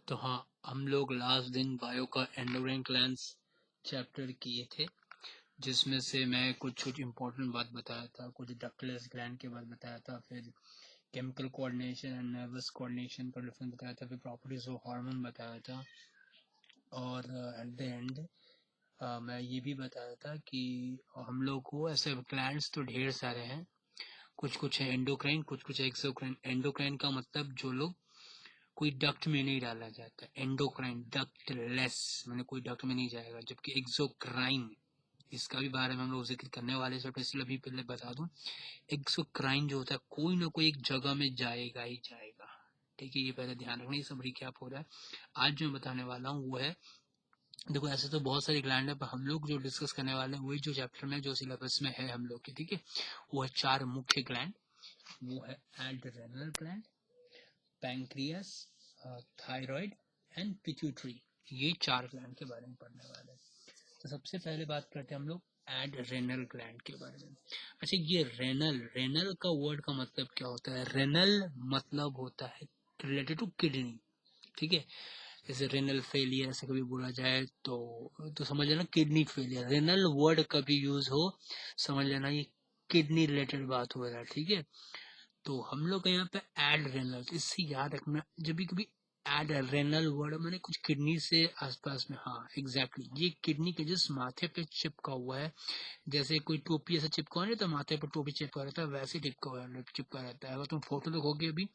तो हाँ, हम लोग लास्ट दिन बायो का एंडोक्राइन ग्लैंड्स चैप्टर किए थे, जिसमें से मैं कुछ इम्पोर्टेंट बात बताया था, कुछ डक्टलेस ग्लैंड के बारे में बताया था, फिर chemical coordination and nervous coordination का डिफरेंस बताया था, फिर प्रॉपर्टीज ऑफ हार्मोन बताया था, और एट द एंड मैं ये भी बताया था कि हम लोग को ऐसे ग्लैंड्स तो ढेर सारे हैं, कुछ कुछ है एंडोक्राइन, कुछ कुछ एक्सोक्राइन। एंडोक्राइन का मतलब जो लोग कोई डक्ट में नहीं डाला जाता, एंडोक्राइन डक्ट लेस मैंने कोई डक्ट में नहीं जाएगा, जबकि एक्सोक्राइन इसका भी बारे में हम लोग जिक्र करने वाले हैं, इसलिए अभी पहले बता दूं, एक्सोक्राइन जो होता है कोई ना कोई एक जगह में जाएगा ही जाएगा, ठीक है, ये पहले ध्यान रखना, ये सब रिकैप हो रहा है। आज जो मैं बताने वाला हूँ वो है, देखो ऐसे तो बहुत सारी ग्लैंड है, पर हम लोग जो डिस्कस करने वाले हैं वही जो चैप्टर में जो सिलेबस में है हम लोग के, ठीक है, वो है 4 मुख्य ग्लैंड। वो है adrenal gland, pancreas, thyroid and pituitary. ये 4 ग्लैंड के बारे में पढ़ने वाले हैं। तो सबसे पहले बात करते हैं हम लोग एड्रेनल ग्लैंड के बारे में। अच्छा, ये रेनल का वर्ड का मतलब क्या होता है? रेनल मतलब होता है रिलेटेड टू किडनी, ठीक है, जैसे रेनल फेलियर ऐसे कभी बोला जाए तो समझ लेना किडनी फेलियर। रेनल वर्ड कभी यूज हो समझ लेना ये किडनी रिलेटेड बात हो रहा है, ठीक है। तो हम लोग यहाँ पे एड रेनल, तो इससे याद रखना जब भी कभी एड रेनल वर्ड मैंने कुछ किडनी से आसपास में, हाँ एग्जैक्टली ये किडनी के जिस माथे पे चिपका हुआ है, जैसे कोई टोपी ऐसे चिपका नहीं तो माथे पर टोपी चिपका रहता है, वैसे चिपका रहता है। अगर तुम फोटो देखोगे अभी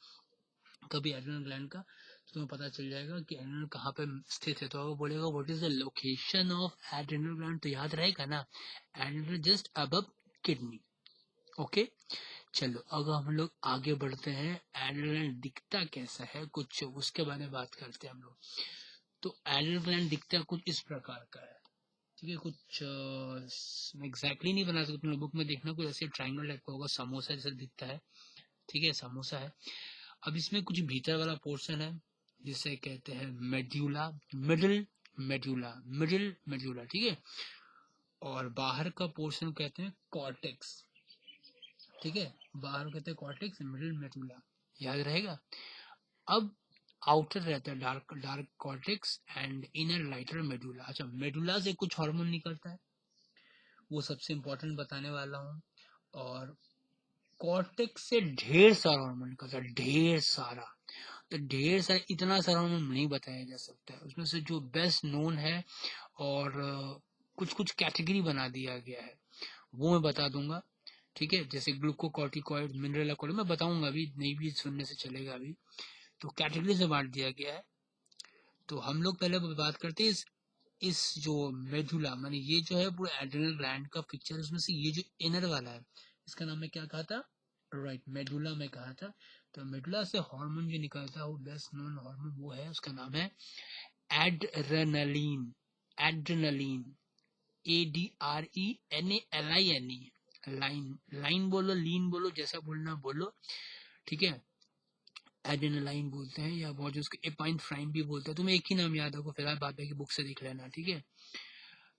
कभी एड्रेनल ग्लैंड का, तो तुम्हें पता चल जाएगा कि एड्रेनल कहाँ पे स्थित है। तो अगर बोलेगा what is the location of adrenal gland, तो याद रहेगा ना, adrenal just above kidney. Okay, चलो अगर हम लोग आगे बढ़ते हैं, एड्रेनल दिखता कैसा है कुछ उसके बारे में बात करते हैं हम लोग। तो एड्रेनल दिखता कुछ इस प्रकार का है, ठीक है, कुछ एग्जैक्टली नहीं बना सकते, तुम बुक में देखना कुछ ऐसे ट्रायंगल टाइप का होगा, समोसा जैसा दिखता है, ठीक है, समोसा है। अब इसमें कुछ भीतर वाला पोर्शन है जिसे कहते हैं मेड्यूला, मिडिल मेड्यूला, ठीक है, और बाहर का पोर्शन कहते हैं कॉर्टेक्स, ठीक है, बाहर कहते हैं कॉर्टेक्स, मिडिल मेडुला, याद रहेगा। अब आउटर रहता है dark cortex and inner lighter medulla. अच्छा, मेडुला से कुछ हार्मोन निकलता है, वो सबसे इंपॉर्टेंट बताने वाला हूँ। और कॉर्टेक्स से ढेर सारा हार्मोन निकलता है, ढेर सारा, तो ढेर सारा, इतना सारा हार्मोन नहीं बताया जा सकता है, उसमें से जो बेस्ट नोन है और कुछ कुछ कैटेगरी बना दिया गया है वो मैं बता दूंगा, ठीक है, जैसे ग्लूकोकॉर्टिकॉइड, मिनरल अकॉर्डिंग मैं बताऊंगा, अभी नहीं भी सुनने से चलेगा अभी, तो कैटेगरी से बांट दिया गया है। तो हम लोग पहले बात करते हैं इस जो मेडुला, माने ये जो है पूरा एड्रेनल ग्लैंड का पिक्चर, उसमें से ये जो इनर वाला है इसका नाम मैं क्या कहा था, राइट, मेडुला में कहा था। तो मेडुला से हार्मोन जो निकलता है वो बेस्ट नोन हार्मोन वो है, उसका नाम है adrenaline, adrenaline, ADRENALINE, line, line बोलो, लीन बोलो, जैसा बोलना बोलो, ठीक है, एड्रेनालाइन बोलते हैं, या बहुत जो उसको एपाइनफ्राइन भी बोलते हैं, तुम्हें एक ही नाम याद होगा, फिलहाल बाद में बुक से देख लेना, ठीक है।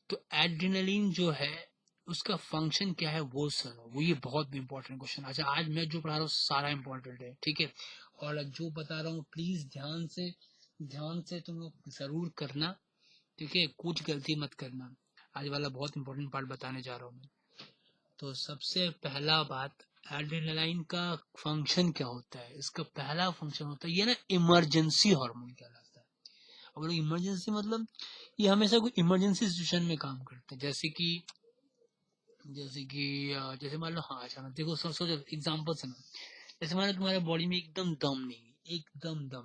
तो एड्रेनालिन जो है उसका फंक्शन क्या है वो सुनो, वो ये बहुत इंपॉर्टेंट क्वेश्चन। अच्छा, आज मैं जो पढ़ा रहा हूँ सारा इंपॉर्टेंट है, ठीक है, और जो बता रहा हूँ प्लीज ध्यान से तुम लोग जरूर करना, ठीक है, कुछ गलती मत करना, आज वाला बहुत इंपॉर्टेंट पार्ट बताने जा रहा हूँ मैं। तो सबसे पहला बात, एड्रेनालाइन का फंक्शन क्या होता है, इसका पहला फंक्शन होता है ये ना इमरजेंसी हार्मोन कहलाता है। अब लोग इमरजेंसी मतलब ये हमेशा कोई इमरजेंसी सिचुएशन में काम करते हैं, जैसे मान लो, हाँ अचानक देखो, सोचो एग्जाम्पल सुनो, जैसे मान लो तुम्हारे बॉडी में एकदम दम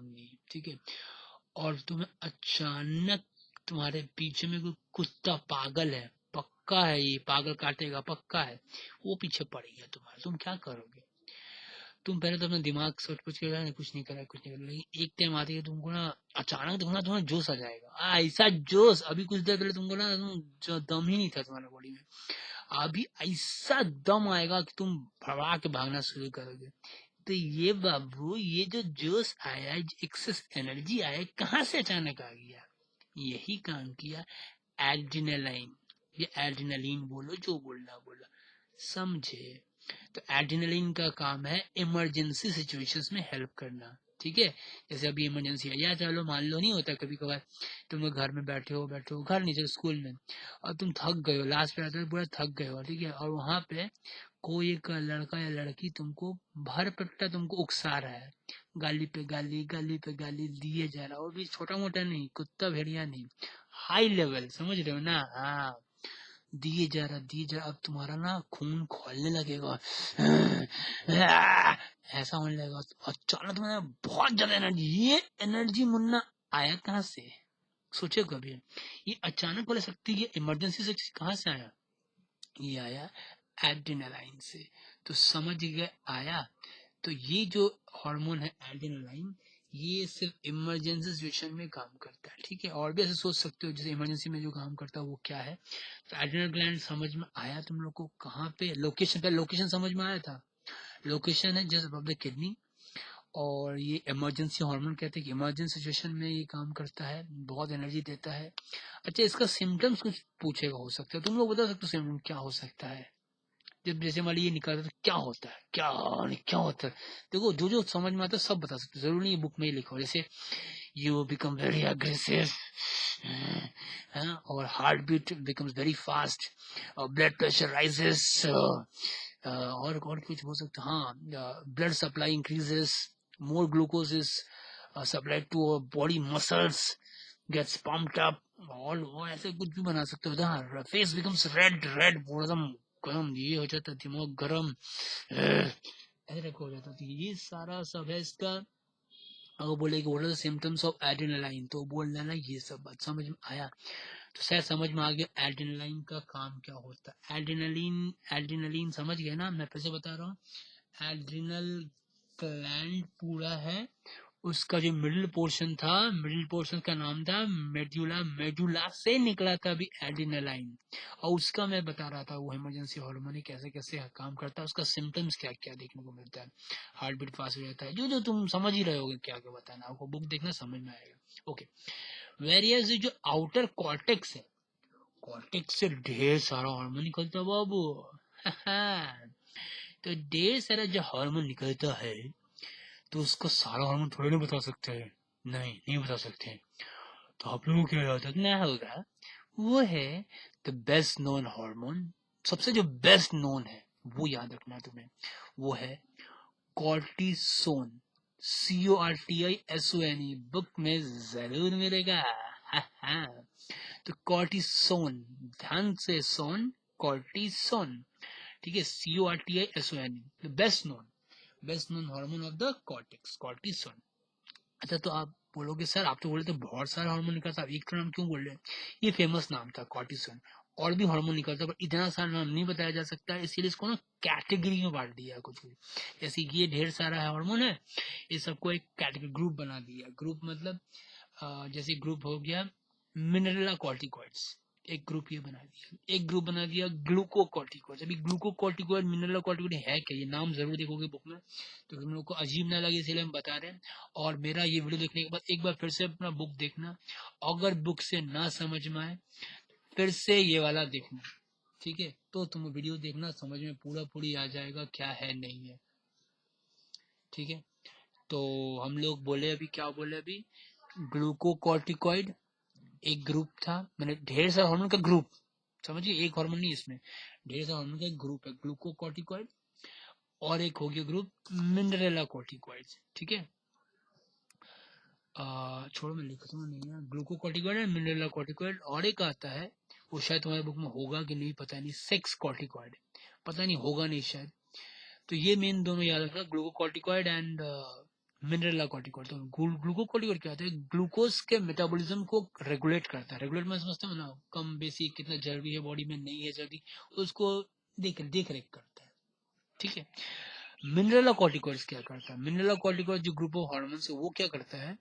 नहीं, ठीक है, और तुम्हें अचानक तुम्हारे पीछे में कोई कुत्ता पागल है, पक्का है ये पागल काटेगा पक्का है, वो पीछे पड़ गया तुम्हारे, तुम क्या करोगे? तुम पहले तो अपना दिमाग सोच पूछ के कुछ नहीं करा, लेकिन एक टाइम आती है तुमको ना अचानक तुमको ना तुम्हारा जोश आ जाएगा, ऐसा जोश, अभी कुछ देर पहले तुमको ना जो दम ही नहीं था तुम्हारे बॉडी में, अभी ऐसा दम आएगा कि तुम भगा के भागना शुरू करोगे। तो ये बाबू, ये जो जोश आया, एक्सेस एनर्जी आया, कहाँ से अचानक आ गया? यही काम किया एड्रेनालाइन, ये एड्रेनालिन बोलो, जो बोलना बोला, समझे? तो एड्रेनालिन का काम है इमरजेंसी सिचुएशंस में हेल्प करना, ठीक है। जैसे अभी इमरजेंसी है, या चलो मान लो नहीं होता कभी कभार, तुम लोग घर में बैठे हो घर नहीं चलो स्कूल में, और तुम थक गए हो, लास्ट पे आते हो पूरा थक गए हो, ठीक है, और वहां पे कोई एक लड़का या लड़की तुमको भर पेटा तुमको उकसा रहा है, गाली पे गाली, गाली पे गाली दिए जा रहा है, और भी छोटा मोटा नहीं, कुत्ता भेड़िया नहीं, हाई लेवल, समझ रहे हो ना? हाँ, दिए जा रहा, अब तुम्हारा ना खून खोलने लगेगा, ऐसा होने लगेगा, अचानक तुम्हें बहुत ज्यादा एनर्जी, ये एनर्जी मुन्ना आया कहाँ से? सोचे कभी? ये अचानक वाला शक्ति, ये इमरजेंसी से कहाँ से आया? ये आया एड्रेनालाइन से। तो समझ गए आया? तो ये जो हार्मोन है एड्रेनालाइन, ये सिर्फ इमरजेंसी सिचुएशन में काम करता है, ठीक है। और भी ऐसे सोच सकते हो जैसे इमरजेंसी में जो काम करता है वो क्या है। तो एड्रेनल ग्लैंड समझ में आया तुम लोग को? कहाँ पे लोकेशन, पे लोकेशन समझ में आया था? लोकेशन है जस्ट अबव द किडनी, और ये इमरजेंसी हार्मोन कहते हैं कि इमरजेंसी सिचुएशन में ये काम करता है, बहुत एनर्जी देता है। अच्छा, इसका सिम्टम्स कुछ पूछेगा हो सकता है, तुम लोग बता सकते हो सिम्टम क्या हो सकता है? जब जैसे मान लीजिए ये निकालता है तो क्या होता है, क्या होता है? देखो, जो जो समझ में आता है सब बता सकते हो, जरूरी नहीं बुक में ही लिखो। जैसे यू बिकम वेरी अग्रेसिव, और heart beat becomes very fast, और ब्लड प्रेशर राइजेस, और कुछ हो सकता है, हाँ, blood supply increases, more glucose is supplied to body muscles, gets pumped up, और ऐसे कुछ भी बना सकते हो। फेस बिकम्स रेड रेड, एकदम गरम, ये हो जाता है दिमाग गरम, ऐसे रखो हो जाता है। ये सारा सब है इसका। अगर बोले कि what are the symptoms of adrenaline, तो बोल देना ये सब बात समझ में आया। तो शायद समझ में आ गया एड्रेनालाइन का काम क्या होता है। एड्रेनालिन, एड्रेनालिन समझ गए ना? मैं फिर से बता रहा हूँ, एड्रिनल ग्लैंड पूरा है, उसका जो मिडिल पोर्शन था, मिडिल पोर्शन का नाम था मेडुला, मेडुला से निकला था अभी एड्रेनालाइन, और उसका मैं बता रहा था वो इमरजेंसी हार्मोन कैसे कैसे काम करता है, उसका सिम्टम्स क्या क्या देखने को मिलता है, हार्ट बीट फास्ट हो जाता है, जो जो तुम समझ ही रहे होगे क्या क्या बताना, आपको बुक देखना समझ में आएगा। ओके, वेरियस जो आउटर कॉर्टेक्स है, कॉर्टेक्स से ढेर सारा हार्मोन निकलता है बाबू। तो ढेर सारा जो हार्मोन निकलता है, तो उसको सारा हार्मोन थोड़ी ना बता सकते हैं, नहीं बता सकते। तो आप लोगों को क्या याद रखना होगा, वो है द बेस्ट नोन हार्मोन, सबसे जो बेस्ट नोन है वो याद रखना है तुम्हें, वो है कॉर्टिसोन, CORTISON, बुक में जरूर मिलेगा। तो कॉर्टिसोन, ध्यान से सोन, कॉर्टिसोन, ठीक है, CORTISON, best known hormone of the cortex, cortisone. अच्छा, तो आप बोलोगे सर आप तो बोले थे बहुत सारा हार्मोन निकलता, एक तो नाम क्यों बोल रहे हैं? ये फेमस नाम था कॉर्टिसोन, और भी हार्मोन निकलता पर इतना सारा नाम नहीं बताया जा सकता, इसीलिए इसको ना कैटेगरी में बांट दिया कुछ भी। जैसे ये ढेर सारा हार्मोन है, ये सबको एक कैटेगरी ग्रुप बना दिया। ग्रुप मतलब जैसे ग्रुप हो गया मिनरला कॉर्टिकॉइड्स, एक ग्रुप ये बना दिया, एक ग्रुप बना दिया ग्लूकोकॉर्टिकॉइड्स। अभी ग्लूकोकॉर्टिकॉइड मिनरल कॉर्टिकॉइड है क्या, ये नाम जरूर देखोगे बुक में, तो तुम लोग को अजीब ना लगे इसलिए हम बता रहे हैं। और मेरा ये वीडियो देखने के बाद एक बार फिर से अपना बुक देखना, अगर बुक से ना समझ में आए फिर से ये वाला देखना, ठीक है, तो तुम वीडियो देखना, समझ में पूरी आ जाएगा क्या है नहीं है, ठीक है। तो हम लोग बोले अभी, क्या बोले अभी, ग्लूकोकॉर्टिकॉइड एक ग्रुप था, मैंने ढेर सारा हार्मोन का ग्रुप, समझिए एक हार्मोन नहीं इसमें, ढेर सारा हार्मोन का एक ग्रुप है ग्लूकोकॉर्टिकॉइड, और एक हो गया ग्रुप मिनरेला कॉर्टिकॉइड्स, ठीक है। छोड़ो मैं लिखता हूँ, नहीं है, ग्लूकोकॉर्टिकॉइड है, मिनरेला कॉर्टिकॉइड, और एक आता है वो शायद तुम्हारे बुक में होगा कि नहीं पता नहीं, सेक्स कॉर्टिकॉइड, पता नहीं होगा नहीं शायद। तो ये मेन दोनों याद रखना, ग्लूकोकॉर्टिकॉइड एंड मिनरल कॉर्टिकॉइड। तो ग्लूकोकॉर्टिकॉइड क्या होता है, ग्लूकोज के मेटाबॉलिज्म को रेगुलेट करता है, रेगुलेट मैं समझता हूँ ना, कम बेसी कितना चर्बी है बॉडी में, नहीं है चर्बी, उसको देख रेख करता है, ठीक है। मिनरल कॉर्टिकॉइड्स क्या करता है, मिनरल कॉर्टिकॉइड जो ग्रुप ऑफ हार्मोन्स है वो क्या करता है,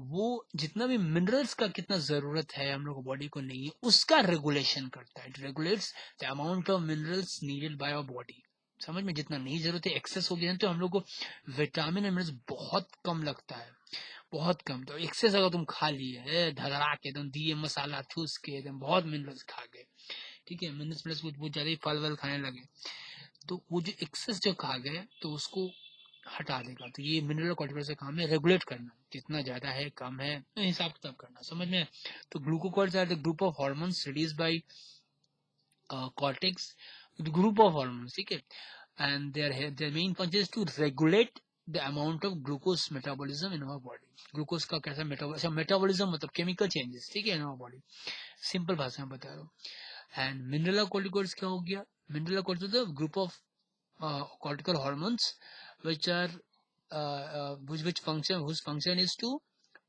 वो जितना भी मिनरल्स का कितना जरूरत है हम लोग बॉडी को नहीं है, उसका रेगुलेशन करता है, it regulates the amount of minerals needed by our body. समझ में, जितना नहीं जरूरत है एक्सेस हो गया तो हम लोग को विटामिन मिनरल्स बहुत कम लगता है, बहुत कम। तो एक्सेस अगर तुम खा लिए धड़ाक के एकदम दिए मसाला ठूस के एकदम बहुत मिनरल्स खा गए, ठीक है, मिनरल्स प्लस कुछ बहुत ज्यादा ही फल वल खाने लगे, तो वो जो एक्सेस जो खा गए तो उसको हटा देगा। तो ये मिनरल कॉर्टिकॉइड का काम है रेगुलेट करना, कितना ज्यादा है कम है हिसाब किताब करना, समझ में। तो glucocorticoids are the group of hormones release by cortex, group of hormones, ठीक है। And their main function is to regulate the amount of glucose metabolism in our body. Glucose का कैसा मेटाबॉलिज्म मतलब केमिकल चेंजेस, ठीक है, इन our body, simple भाषा में बता रहा हूँ। एंड मिनरल कॉर्टिकॉइड्स क्या हो गया, mineral corticoid group of cortical hormones which are which function whose function is to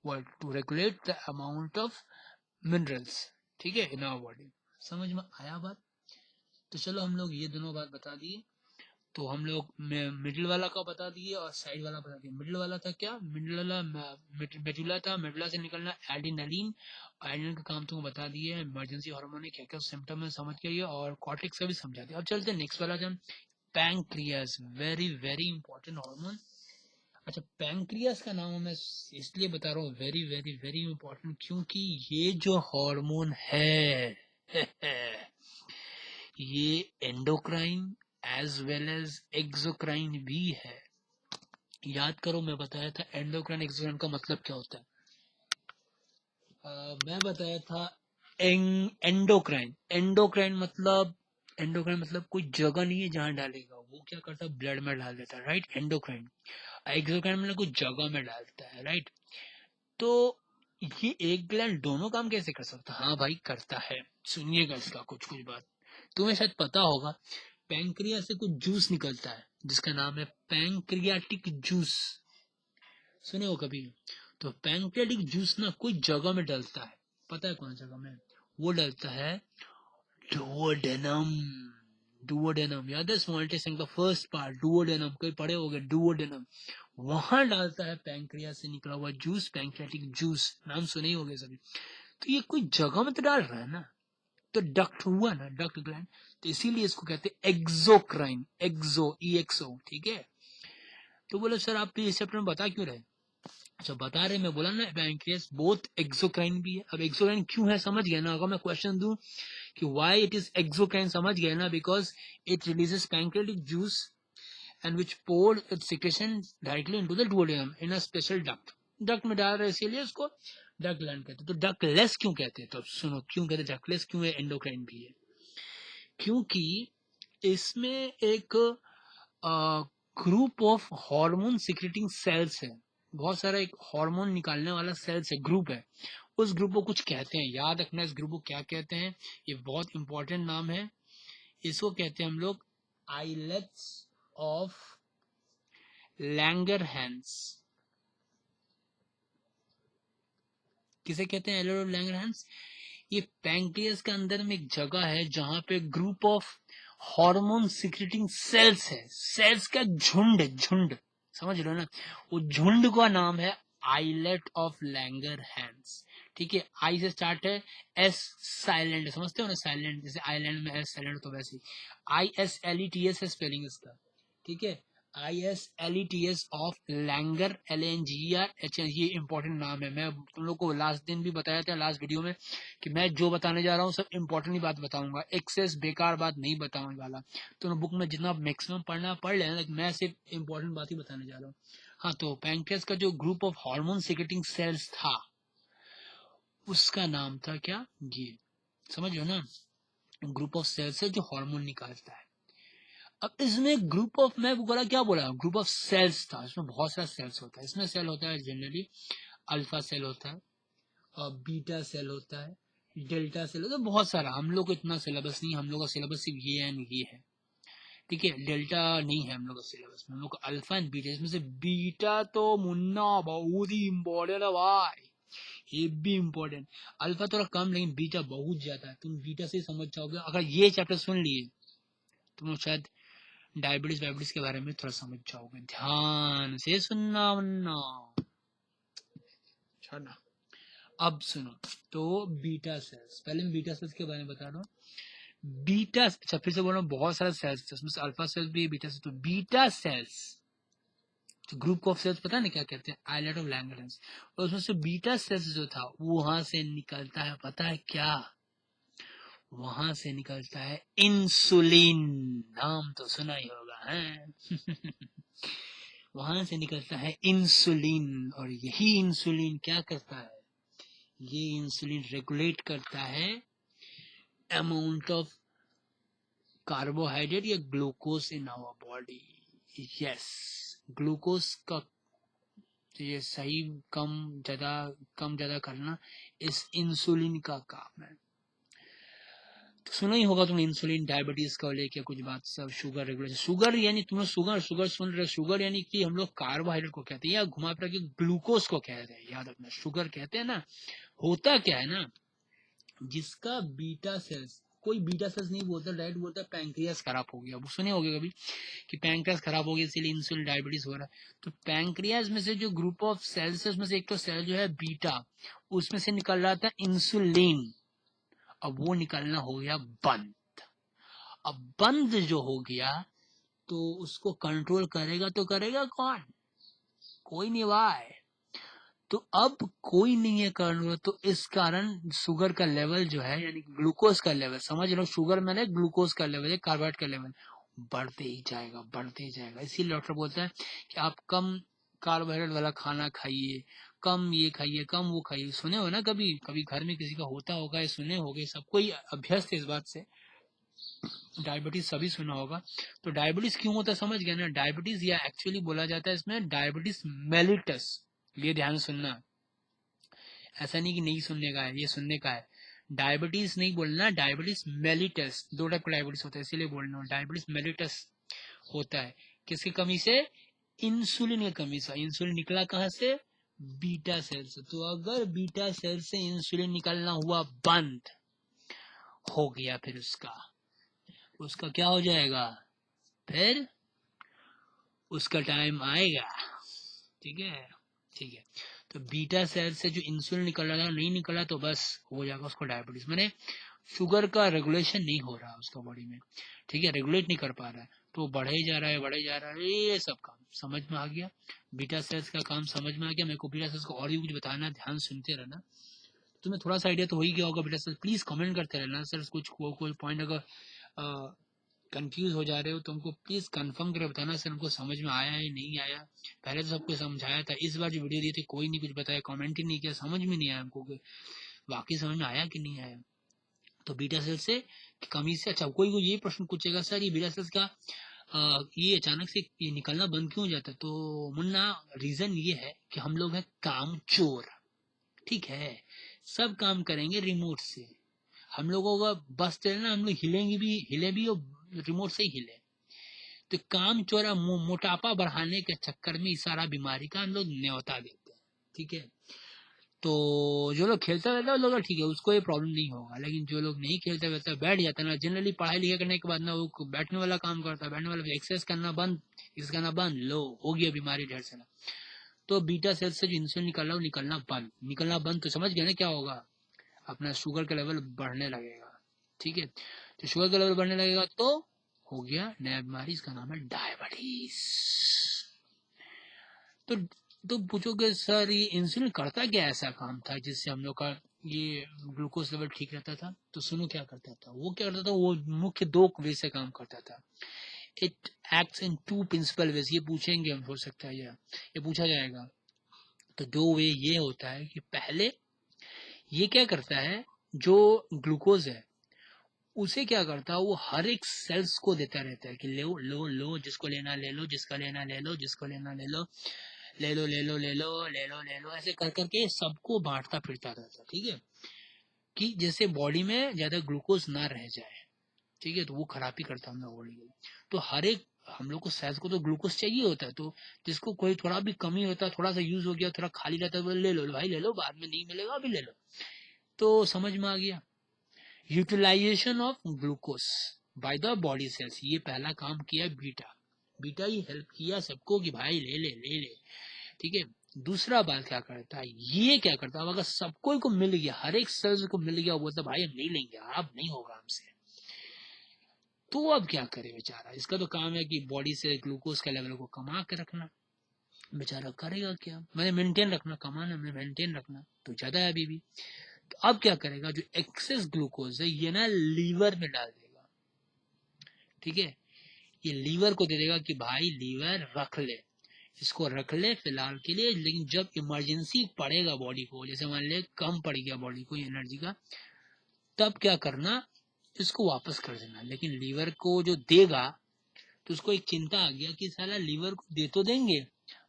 what to regulate the amount of minerals, ठीक है, in our body। समझ में आया बात। तो चलो हम लोग ये दोनों बात बता दिए। तो हम लोग मिडिल वाला का बता दिए और साइड वाला बता दिए। मिडिल वाला था क्या, मिडिल वाला मेडुला था, मेडुला से निकलना एड्रेनालिन, एड्रेनालिन का काम तुमको बता दिए। इमरजेंसी हार्मोन है, क्या क्या सिम्टम है समझ के, और कॉर्टेक्स का भी समझा दिया। अब चलते हैं नेक्स्ट वाला जन, pancreas, very very important hormone. अच्छा, पैंक्रियास का नाम मैं इसलिए बता रहा हूँ वेरी वेरी वेरी इंपॉर्टेंट, क्योंकि ये जो हार्मोन है ये endocrine as well as exocrine भी है। याद करो मैं बताया था एंडोक्राइन एक्सोक्राइन का मतलब क्या होता है। मैं बताया था एंडोक्राइन, एंडोक्राइन मतलब कोई जगह नहीं है जहां डालेगा, वो क्या करता है ब्लड में डाल देता है, राइट, एंडोक्राइन। एक्सोक्राइन मतलब कुछ जगह में डालता है, राइट। तो ये एक ग्लैंड दोनों काम कैसे कर सकता है, हाँ भाई करता है, सुनिएगा इसका कुछ कुछ बात तुम्हें शायद पता होगा। पैंक्रियास से कुछ जूस निकलता है जिसका नाम है पैंक्रियाटिक जूस, सुने हो कभी। तो पैंक्रियाटिक जूस ना कोई जगह में डलता है, पता है कौन जगह में, वो डलता है डुओडेनम। डुओडेनम याद है, स्मॉल इंटेस्टाइन का फर्स्ट पार्ट डुओडेनम, कोई पढ़े होंगे डुओडेनम, वहां डालता है पैंक्रियास से निकला हुआ जूस, पैंक्रियाटिक जूस, नाम सुने ही होंगे सभी। तो ये कोई जगह में तो डाल रहा है ना, तो डक्ट हुआ ना, डक्ट ग्लैंड, तो इसीलिए इसको कहते हैं एक्सोक्राइन, एक्सो EXO, ठीक है। तो बोले सर आप इस चैप्टर में बता क्यों रहे, अच्छा बता रहे, मैं बोला ना पैंक्रियास बोथ एक्सोक्राइन भी है। अब एक्सोक्राइन क्यों है समझ गया ना, अगर मैं क्वेश्चन दूं कि व्हाई इट इज एक्सोक्राइन, समझ गया ना, because it releases pancreatic juice and which poured its secretion directly into the duodenum in a special duct। Duct में डाल रहे इसीलिए उसको डक्ट ग्लैंड कहते हैं। तो डक्टलेस क्यों कहते हैं, तो सुनो क्यों कहते हैं डक्टलेस, क्यों है, एंडोक्राइन भी है, क्योंकि इसमें एक group of hormone secreting sales है, बहुत सारा एक हार्मोन निकालने वाला सेल्स है, ग्रुप है, उस ग्रुप को कुछ कहते हैं, याद रखना इस ग्रुप को क्या कहते हैं, ये बहुत इंपॉर्टेंट नाम है। इसको कहते हैं हम लोग आइलेट्स ऑफ लैंगरहैंस। किसे कहते हैं आइलेट ऑफ लैंगरहैंस, ये पैंक्रियास के अंदर में एक जगह है जहां पे group of hormone secreting sales है, सेल्स का झुंड, झुंड समझ लो ना, वो झुंड का नाम है आइलेट ऑफ लैंगरहैंस, ठीक है। आई से स्टार्ट है, एस साइलेंट, समझते हो ना साइलेंट, जैसे आइलैंड में एस साइलेंट तो वैसे ISLETS है स्पेलिंग इसका, ठीक है, ISLETS ऑफ लैंगर, LANGER, ये इंपॉर्टेंट नाम है। मैं तुम लोग को लास्ट दिन भी बताया था लास्ट वीडियो में कि मैं जो बताने जा रहा हूँ सब इंपॉर्टेंट ही बात बताऊंगा, एक्सेस बेकार बात नहीं बताने वाला। तो बुक में जितना मैक्सिमम पढ़ना पढ़ लेना, लेकिन मैं सिर्फ इंपॉर्टेंट बात ही बताने जा रहा हूँ। हाँ, तो पैंक्रियास का जो group of hormone secreting sales था उसका नाम था क्या, ये समझ लो ना, ग्रुप ऑफ सेल्स है जो हार्मोन निकालता है। अब इसमें ग्रुप ऑफ, मैं बोला क्या बोला, ग्रुप ऑफ सेल्स था, इसमें बहुत सारा सेल्स होता है। इसमें सेल होता है जनरली अल्फा सेल होता है और बीटा सेल होता है, डेल्टा सेल होता है, बहुत सारा। हम लोग को इतना सिलेबस नहीं, हम लोग का सिलेबस सिर्फ ये एंड ये है, ठीक है, डेल्टा नहीं है हम लोग का सिलेबस में, हम लोग का अल्फा एंड बीटा। इसमें से बीटा तो मुन्ना बहुत ही इम्पोर्टेंट है भाई, ये भी इम्पोर्टेंट। अल्फा थोड़ा कम लेकिन बीटा बहुत ज्यादा है, तुम बीटा से समझ जाओगे अगर ये चैप्टर सुन लिए, तुम शायद डायबिटीज वायबिटीज के बारे में थोड़ा समझ जाओगे, ध्यान से सुनना वरना छोड़ना। अब सुनो, तो बीटा सेल्स, पहले मैं बीटा सेल्स के बारे में बता रहा हूँ। बीटा, अच्छा फिर से बोल रहा हूँ, बहुत सारे सेल्स थे उसमें से अल्फा सेल्स भी, बीटा सेल्स, तो बीटा सेल्स तो ग्रुप ऑफ सेल्स पता नहीं क्या कहते हैं, आइलेट ऑफ लैंगरहैंस, और उसमें से बीटा सेल्स जो था वहां से निकलता है, पता है क्या, वहां से निकलता है इंसुलिन, नाम तो सुना ही होगा है वहां से निकलता है इंसुलिन, और यही इंसुलिन क्या करता है, ये इंसुलिन रेगुलेट करता है अमाउंट ऑफ कार्बोहाइड्रेट या glucose in our body. Yes, glucose का ये सही कम ज्यादा करना इस इंसुलिन का काम है। तो सुना ही होगा तुमने इंसुलिन, डायबिटीज का लेके कुछ बात, सब शुगर रेगुलेशन। शुगर यानी तुम्हें शुगर सुन रहे, शुगर यानी कि हम लोग कार्बोहाइड्रेट को कहते हैं, या घुमा फिरा के ग्लूकोज को कहते हैं, याद रखना शुगर कहते हैं ना। होता क्या है ना, जिसका बीटा सेल्स, कोई बीटा सेल्स नहीं बोलता, डायरेक्ट बोलता पैंक्रियास खराब हो गया। वो सुने होगे कभी कि पैंक्रियास खराब हो गया इसीलिए इंसुलिन डायबिटीज हो रहा है। तो पैंक्रियास में से जो ग्रुप ऑफ सेल्स है उसमें से एक तो सेल जो है बीटा, उसमें से निकल रहा था इंसुलिन, अब वो निकलना हो गया बंद। अब बंद जो हो गया तो उसको कंट्रोल करेगा तो करेगा कौन, कोई नहीं भाई। तो अब कोई नहीं है कंट्रोल, तो इस कारण शुगर का लेवल जो है, यानी ग्लूकोज का लेवल, समझ लो शुगर मैंने ग्लूकोज का लेवल है, कार्बोहाइड्रेट का लेवल बढ़ते ही जाएगा, बढ़ते ही जाएगा। इसीलिए डॉक्टर बोलता है कि आप कम कार्बोहाइड्रेट वाला खाना खाइए, कम ये खाइए, कम वो खाइए। सुने हो ना, कभी कभी घर में किसी का होता होगा, ये सुने होगे, सबको ही अभ्यस्त है इस बात से, डायबिटीज सभी सुना होगा। तो डायबिटीज क्यों होता है समझ गया ना, डायबिटीज या एक्चुअली बोला जाता है इसमें डायबिटीज मेलिटस, ये ध्यान सुनना, ऐसा नहीं कि नहीं सुनने का है, ये सुनने का है। डायबिटीज नहीं बोलना, डायबिटीज मेलिटस, दो टाइप का डायबिटीज होता है इसीलिए बोल रहा हूँ। डायबिटीज मेलिटस होता है किसकी कमी से, इंसुलिन की कमी से। इंसुलिन निकला कहाँ से, बीटा सेल से। तो अगर बीटा सेल से इंसुलिन निकलना हुआ बंद हो गया, फिर उसका क्या हो जाएगा, फिर उसका टाइम आएगा। ठीक है, ठीक है। तो बीटा सेल से जो इंसुलिन निकल रहा है नहीं निकला तो बस हो जाएगा उसको डायबिटीज, मैंने शुगर का रेगुलेशन नहीं हो रहा उसका बॉडी में, ठीक है, रेगुलेट नहीं कर पा रहा है, तो बढ़े ही जा रहा है, बढ़े जा रहा है। ये सब काम समझ में आ गया, बीटा सेल्स का काम समझ में आ गया। मेरे को बीटा सेल्स को और भी कुछ बताना, ध्यान सुनते रहना, तुम्हें थोड़ा सा आइडिया तो हो ही गया होगा बीटा सेल्स। प्लीज कमेंट करते रहना सर, कुछ कोई पॉइंट अगर कंफ्यूज हो जा रहे हो तो हमको प्लीज कंफर्म करके बताना सर, हमको समझ में आया है नहीं आया। पहले तो सबको समझाया था, इस बार जो वीडियो दी थी कोई नहीं कुछ बताया, कमेंट ही नहीं किया, समझ में नहीं आया हमको कि वाकई समझ में आया कि नहीं आया। तो बीटा सेल से कमी से, अच्छा कोई ये प्रश्न पूछेगा सर ये बीटा सेल्स का ये अचानक से ये निकलना बंद क्यों हो जाता है, तो मुन्ना रीजन ये है कि हम लोग हैं काम चोर, ठीक है, सब काम करेंगे रिमोट से। हम लोगों का बस चलना, हम लोग हिले भी और रिमोट से ही हिले। तो काम चोरा मोटापा बढ़ाने के चक्कर में इस सारा बीमारी का हम लोग न्योता देते हैं, ठीक है। तो जो लोग खेलता रहता है लोग ठीक है, उसको ये प्रॉब्लम नहीं होगा, लेकिन जो लोग नहीं खेलते रहता बैठ जाता है ना, जनरली पढ़ाई लिखाई करने के बाद ना वो बैठने वाला काम करता है, बैठने वाला एक्सरसाइज करना बंद, एक्सरसाइज करना बंद, लो हो गया बीमारी ढेर सारा। तो बीटा सेल से जो इंसुलिन निकलना वो निकलना बंद तो समझ गया ना क्या होगा, अपना शुगर का लेवल बढ़ने लगेगा, ठीक है। तो शुगर का लेवल बढ़ने लगेगा तो हो गया नया बीमारी, इसका नाम है डायबिटीज। तो पूछोगे सर ये इंसुलिन करता क्या ऐसा काम था जिससे हम लोग का ये ग्लूकोज लेवल ठीक रहता था, तो सुनो क्या करता था वो, क्या करता था वो मुख्य दो वे से काम करता था। It acts in two principal ways, ये पूछेंगे हम, हो सकता है ये पूछा जाएगा। तो दो वे ये होता है कि पहले ये क्या करता है, जो ग्लूकोज है उसे क्या करता है वो हर एक सेल्स को देता रहता है कि लो लो लो, जिसको लेना ले लो, जिसका लेना ले लो, जिसको लेना ले लो, ले लो ले लो ले लो ले लो ले लो, ऐसे कर करके सबको बांटता फिरता रहता, ठीक है, कि जैसे बॉडी में ज्यादा ग्लूकोज ना रह जाए, ठीक है, तो वो खराबी करता हम लोग बॉडी को। तो हर एक हम लोग को सेल्स को तो ग्लूकोज चाहिए होता है, तो जिसको कोई थोड़ा भी कमी होता है, थोड़ा सा यूज हो गया, थोड़ा खाली रहता है, ले लो भाई ले लो, बाद में नहीं मिलेगा अभी ले लो। तो समझ में आ गया, utilisation of glucose by the body cells, ये पहला काम किया बीटा ही हेल्प किया सबको कि भाई ले ले ले ले, ठीक है। दूसरा बात क्या करता है, ये क्या करता है, अगर सबको को मिल गया, हर एक सेल्स को मिल गया, बोलता भाई हम नहीं लेंगे, अब नहीं होगा हमसे, तो अब क्या करे बेचारा, इसका तो काम है कि बॉडी से ग्लूकोज के लेवल को कमा के रखना, बेचारा करेगा क्या, मैंने मेंटेन रखना, कमाना में मेंटेन रखना तो ज्यादा है अभी भी। तो अब क्या करेगा, जो एक्सेस ग्लूकोज है ये ना लीवर में डाल देगा, ठीक है, ये लीवर को दे देगा कि भाई लीवर रख ले, इसको रख ले फिलहाल के लिए, लेकिन जब इमरजेंसी पड़ेगा बॉडी को, जैसे मान ले कम पड़ गया बॉडी को एनर्जी का, तब क्या करना, इसको वापस कर देना। लेकिन लीवर को जो देगा तो उसको एक चिंता आ गया कि साला लीवर को दे तो देंगे,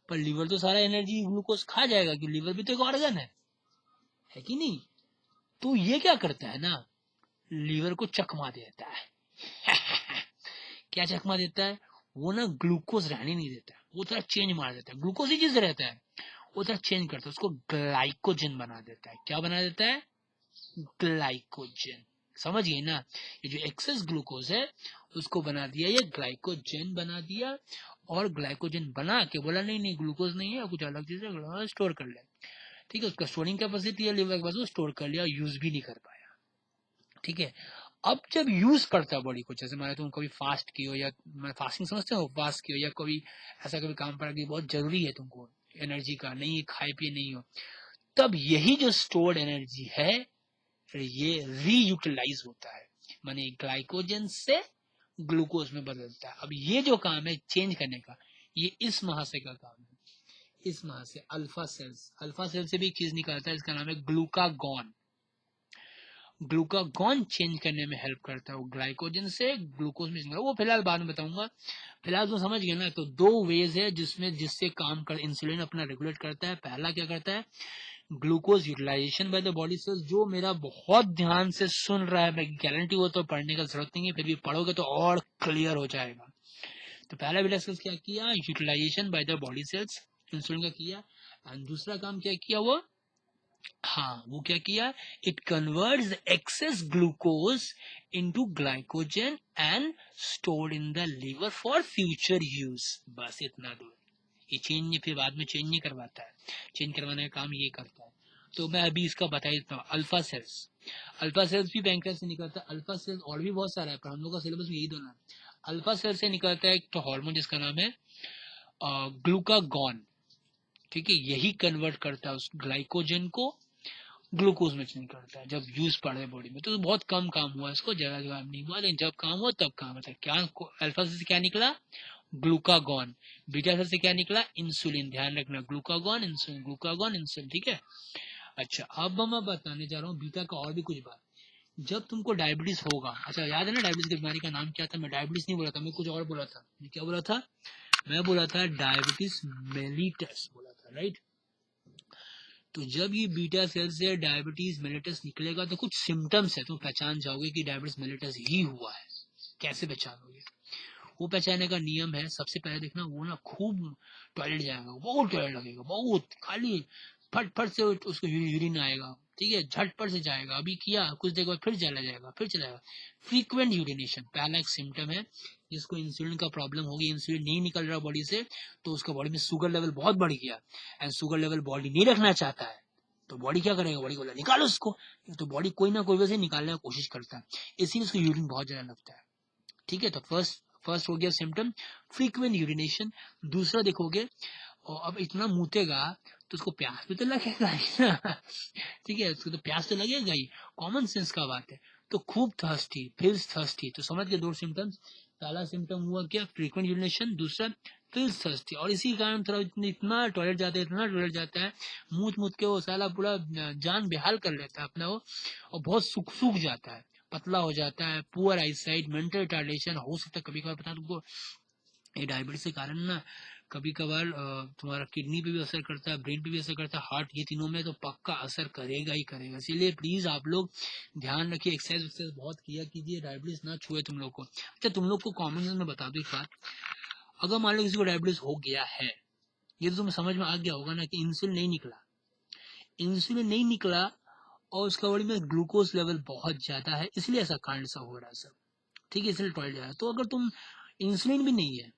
पर लीवर तो सारा एनर्जी ग्लूकोज खा जाएगा, कि लीवर भी तो एक ऑर्गन है कि नहीं। तो ये क्या करता है ना, लीवर को चकमा देता है क्या चकमा देता है, वो ना ग्लूकोज रहने नहीं देता है, वो थोड़ा चेंज मार देता है, ग्लूकोज ही चीज रहता है, वो थोड़ा चेंज करता है, उसको ग्लाइकोजन बना देता है। क्या बना देता है, ग्लाइकोजन। समझ गए ना, ये जो एक्सेस ग्लूकोज है उसको बना दिया, ये ग्लाइकोजन बना दिया, और ग्लाइकोजन बना के बोला नहीं नहीं ग्लूकोज नहीं है, कुछ अलग चीज है, स्टोर कर ले। ठीक है, उसका स्टोरिंग कैपेसिटी है लीवर के पास, वो स्टोर कर लिया, यूज भी नहीं कर पाया। ठीक है, अब जब यूज करता है बॉडी को, जैसे मान तुम कभी फास्ट की हो, या फास्टिंग समझते हो, फास्ट की हो, या कभी ऐसा कभी काम पड़ा कि बहुत जरूरी है तुमको एनर्जी का, नहीं खाए पिए नहीं हो, तब यही जो स्टोर्ड एनर्जी है ये रीयूटिलाइज होता है, माने ग्लाइकोजन से ग्लूकोज में बदलता है। अब ये जो काम है चेंज करने का, ये इस महाशय का काम है, इस महाशय अल्फा सेल से भी एक चीज निकलता है, इसका नाम है ग्लूकागॉन। ग्लूकागॉन चेंज करने में हेल्प करता है, वो ग्लाइकोजन से ग्लूकोज में, वो फिलहाल बाद में बताऊंगा। फिलहाल तो समझ गए ना, तो दो वेज है जिससे काम कर इंसुलिन अपना रेगुलेट करता है। पहला क्या करता है, glucose utilisation by the body cells. जो मेरा बहुत ध्यान से सुन रहा है, मैं गारंटी वो तो पढ़ने का जरूरत नहीं है, फिर भी पढ़ोगे तो और क्लियर हो जाएगा। तो पहला विलासेल्स क्या किया, utilisation by the body cells, insulin का किया। एंड दूसरा काम क्या किया वो, हाँ वो क्या किया, it converts excess glucose into glycogen and stored in the liver for future use. बस इतना दो, ये चेंज फिर बाद में चेंज नहीं करवाता है, चेंज करवाने का काम ये करता है। तो मैं अभी इसका बता देता हूँ। अल्फा सेल्स भी पैंक्रियास से निकलता है। अल्फा सेल्स और भी बहुत सारा है, पर हम लोग का सिलेबस में यही दोनों है। अल्फा सेल से निकलता है एक तो हार्मोन जिसका नाम है ग्लूकागॉन। ठीक है, यही कन्वर्ट करता है उस ग्लाइकोजन को ग्लूकोज में चेंज करता है जब यूज पड़े बॉडी में। तो बहुत कम काम हुआ इसको, जगह जगह नहीं हुआ, लेकिन जब काम हुआ तब काम होता है। क्या अल्फा से क्या निकला, ग्लूकागॉन। बीटा से क्या निकला, इंसुलिन। ध्यान रखना, ग्लूकागॉन इंसुलिन, ग्लूकागॉन इंसुलिन। ठीक है, अच्छा अब मैं बताने जा रहा हूँ बीटा का और भी कुछ बात। जब तुमको डायबिटीज होगा, अच्छा याद है ना डायबिटीज की बीमारी का नाम क्या था, मैं डायबिटीज नहीं बोला था, मैं कुछ और बोला था। मैं क्या बोला था, मैं बोला था डायबिटीज मेलिटस बोला था, राइट। तो जब ये बीटा सेल से डायबिटीज मेलिटस निकलेगा तो कुछ सिम्टम्स है, तुम पहचान जाओगे कि डायबिटीज मेलिटस ही हुआ है। कैसे पहचानोगे, वो पहचानने का नियम है, सबसे पहले देखना वो ना खूब टॉयलेट जाएगा, बहुत टॉयलेट लगेगा, बहुत खाली फट फट से उसको यूरिन आएगा। ठीक है, झटपट से जाएगा, अभी किया कुछ देर बाद फिर चला जाएगा, फिर चला जाएगा। फ्रीक्वेंट यूरिनेशन पहला एक सिम्टम है, जिसको इंसुलिन का प्रॉब्लम होगी, इंसुलिन नहीं निकल रहा बॉडी से, तो उसका बॉडी में शुगर लेवल बहुत बढ़ गया, एंड शुगर लेवल बॉडी नहीं रखना चाहता है, तो बॉडी क्या करेगा, बॉडी बोला निकालो उसको, तो बॉडी कोई ना कोई वजह से निकालने की कोशिश करता है, इसीलिए उसको यूरिन बहुत ज्यादा लगता है। ठीक है, तो फर्स्ट हो गया सिम्टम फ्रीक्वेंट यूरिनेशन। दूसरा देखोगे, और अब इतना मूतेगा तो उसको प्यास भी तो लगेगा ही ना ठीक है, उसको तो प्यास तो लगेगा ही, कॉमन सेंस का बात है। तो खूब थर्स्टी, फील्स थर्स्टी, तो समझ गए दो सिम्टम्स। पहला सिम्टम हुआ क्या, फ्रीक्वेंट यूरिनेशन, दूसरा फील्स थर्स्टी। और इसी कारण थोड़ा इतना टॉयलेट जाता है, इतना टॉयलेट जाता है, मूत के वो साला पूरा जान बेहाल कर लेता है अपना वो, और बहुत सूख जाता है, पतला हो जाता है, पुअर आईसाइट, मेंटल रिटार्डेशन हो सकता है। कभी कभार पता तुमको ये डायबिटीज के कारण ना कभी कभार तुम्हारा किडनी पे भी असर करता है, ब्रेन पे भी असर करता है, हार्ट, ये तीनों में तो पक्का असर करेगा ही करेगा। इसीलिए प्लीज आप लोग ध्यान रखिए, एक्सरसाइज बहुत किया कीजिए, डायबिटीज ना छुए तुम लोग को। अच्छा तुम लोग को कॉमन सेंस में बता दो एक बात, अगर मान लो किसी को डायबिटीज हो गया है, ये तो तुम्हें समझ में आ गया होगा ना कि इंसुलिन नहीं निकला और उसका बॉडी में ग्लूकोज लेवल बहुत ज्यादा है, इसलिए ऐसा कांड सा हो रहा है सब। ठीक है, इसलिए टॉयलेट जा रहा है। तो अगर तुम इंसुलिन भी नहीं है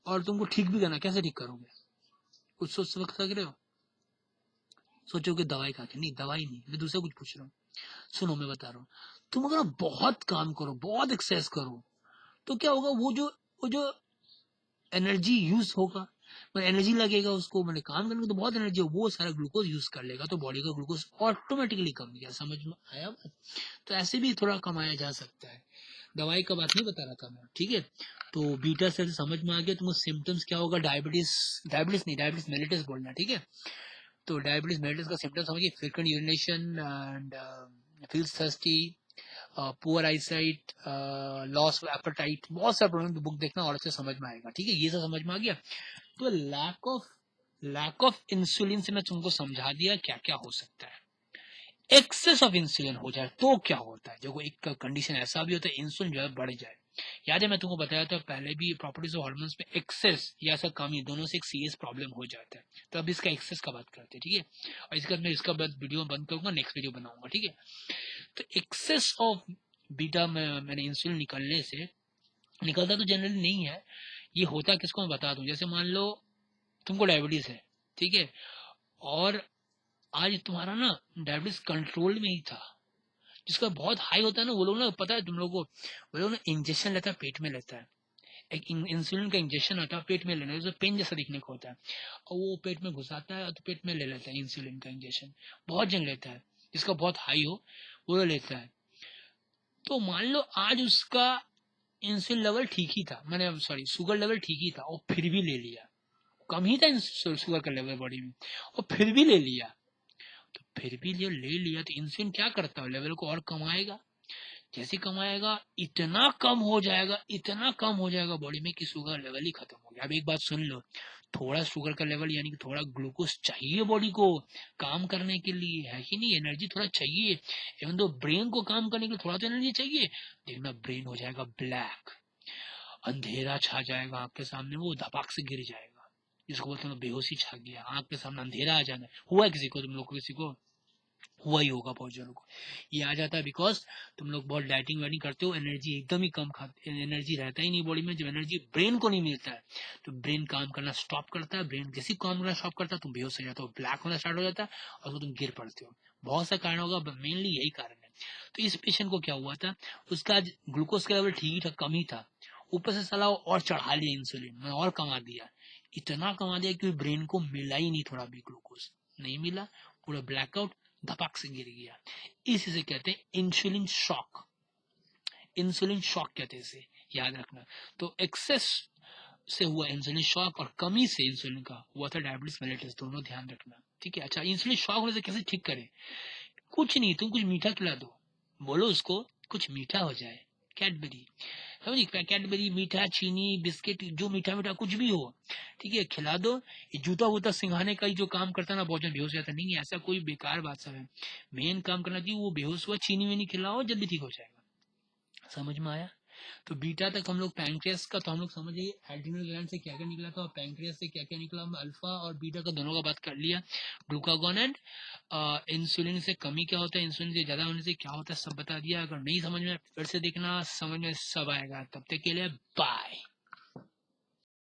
और तुमको ठीक भी करना, कैसे ठीक करोगे, कुछ सोच सक रहे हो, सोचोगे दवाई खा के, नहीं दवाई नहीं, मैं दूसरा कुछ पूछ रहा हूँ। सुनो मैं बता रहा हूँ, तुम अगर बहुत काम करो, बहुत एक्सरसाइज करो, तो क्या होगा, वो जो एनर्जी यूज होगा, मतलब एनर्जी लगेगा उसको, मतलब काम करने में तो बहुत एनर्जी, वो सारा ग्लूकोज यूज कर लेगा, तो बॉडी का ग्लूकोज ऑटोमेटिकली कम गया। समझ में आया बात, तो ऐसे भी थोड़ा कमाया जा सकता है। दवाई का बात नहीं बता रहा था मैं, ठीक है। तो बीटा सेल समझ में आ गया तुमको सिम्टम्स क्या होगा, डायबिटीज मेलिटस बोलना, ठीक है। तो डायबिटीज मेलिटस का सिम्टम समझिए, frequent urination and feels thirsty, poor eyesight, loss of appetite, बहुत सारे प्रॉब्लम की बुक देखना और अच्छे समझ में आएगा, ठीक है। ये सब समझ में आ गया। तो लैक ऑफ इंसुलिन से मैं तुमको समझा दिया क्या क्या हो सकता है। एक्सेस ऑफ इंसुलिन हो जाए तो क्या होता है, जो एक कंडीशन ऐसा भी होता है इंसुलिन जो है बढ़ जाए। याद है मैं तुमको बताया था पहले भी, प्रॉपर्टीज ऑफ हार्मोन्स में एक्सेस या ऐसा कमी दोनों से एक सीरियस प्रॉब्लम हो जाता है। तो अब इसका एक्सेस का बात करते हैं, ठीक है। और इसके बाद मैं इसका बाद वीडियो बंद करूंगा, नेक्स्ट वीडियो बनाऊंगा, ठीक है। तो एक्सेस ऑफ बीटा में मैंने इंसुलिन निकलता तो जनरली नहीं है। ये होता किसको मैं बता दूं, जैसे मान लो तुमको डायबिटीज है, ठीक है, और आज तुम्हारा ना डायबिटीज कंट्रोल में ही था। जिसका बहुत हाई होता है ना, वो लोग ना, पता है तुम लोगों को, वो लोग ना इंजेक्शन लेता है, पेट में लेता है, एक इंसुलिन का इंजेक्शन आता है पेट में लेना, जो पेन जैसा दिखने को होता है, और वो पेट में घुसाता है और तो पेट में ले लेता है इंसुलिन का इंजेक्शन। बहुत जन लेता है, जिसका बहुत हाई हो वो लेता है। तो मान लो आज उसका इंसुलिन लेवल ठीक ही था, मैंने सॉरी शुगर लेवल ठीक ही था, और फिर भी ले लिया, कम ही था शुगर का लेवल बॉडी में, और फिर भी ले लिया। तो फिर भी ले लिया तो इंसुलिन क्या करता है, लेवल को और कमाएगा। जैसे कमाएगा इतना कम हो जाएगा बॉडी में कि शुगर लेवल ही खत्म हो गया। अब एक बात सुन लो, थोड़ा शुगर का लेवल यानी कि थोड़ा ग्लूकोज चाहिए बॉडी को काम करने के लिए, है कि नहीं, एनर्जी थोड़ा चाहिए। इवन तो ब्रेन को काम करने के लिए थोड़ा तो एनर्जी चाहिए। देखना ब्रेन हो जाएगा ब्लैक, अंधेरा छा जाएगा आंख के सामने, वो धपाक से गिर जाएगा, जिसको बोलते हैं बेहोशी छा गया, आंख के सामने अंधेरा आ जाना। हुआ है किसी को, तुम लोग को किसी को हुआ ही होगा बहुत जनों को। ये आ जाता है बिकॉज तुम लोग बहुत डाइटिंग वाइटिंग करते हो, एनर्जी एकदम ही कम खाते, एनर्जी रहता ही नहीं बॉडी में। जब एनर्जी ब्रेन को नहीं मिलता है तो ब्रेन काम करना स्टॉप करता है, ब्रेन जैसे काम करना स्टॉप करता है तुम बेहोश हो जाते हो, ब्लैक होना स्टार्ट हो जाता है और तो तुम गिर पड़ते हो। बहुत सा कारण होगा, मेनली यही कारण है। तो इस पेशेंट को क्या हुआ था, उसका ग्लूकोज का लेवल ठीक ही था, कम ही था, ऊपर से साला और चढ़ा लिया इंसुलिन और कमा दिया, इतना कमा दिया कि ब्रेन को मिला ही नहीं, थोड़ा भी ग्लूकोज नहीं मिला, पूरा ब्लैकआउट, धपक से गिर गया। इसी से कहते हैं इंसुलिन शॉक, इंसुलिन शॉक कहते हैं इसे, याद रखना। तो एक्सेस से हुआ इंसुलिन शॉक और कमी से इंसुलिन का हुआ था डायबिटीज मेलिटस, दोनों ध्यान रखना, ठीक है। अच्छा, इंसुलिन शॉक होने से कैसे ठीक करें, कुछ नहीं, तुम कुछ मीठा खिला दो, बोलो उसको कुछ मीठा हो जाए, कैडबरी, समझी, कैडबरी, मीठा, चीनी, बिस्किट, जो मीठा मीठा कुछ भी हो, ठीक है, खिला दो। ये जूता वूता सिंघाने का ही जो काम करता है ना, बहुत जन बेहोश जाता नहीं है, ऐसा कोई बेकार बात सब है। मेन काम करना चाहिए, वो बेहोश हुआ चीनी वीनी खिलाओ, जल्दी ठीक हो जाएगा। समझ में आया। तो बीटा तक हम लोग पैंक्रियास का तो हम लोग समझ गए, एड्रिनल ग्लैंड से क्या क्या निकला था और पैंक्रियास से क्या क्या निकला, हम अल्फा और बीटा का दोनों का बात कर लिया। ग्लूकागॉन एंड इंसुलिन से कमी क्या होता है, इंसुलिन से ज्यादा होने से क्या होता है, सब बता दिया। अगर नहीं समझ में फिर से देखना, समझ में सब आएगा। तब तक के लिए बाय।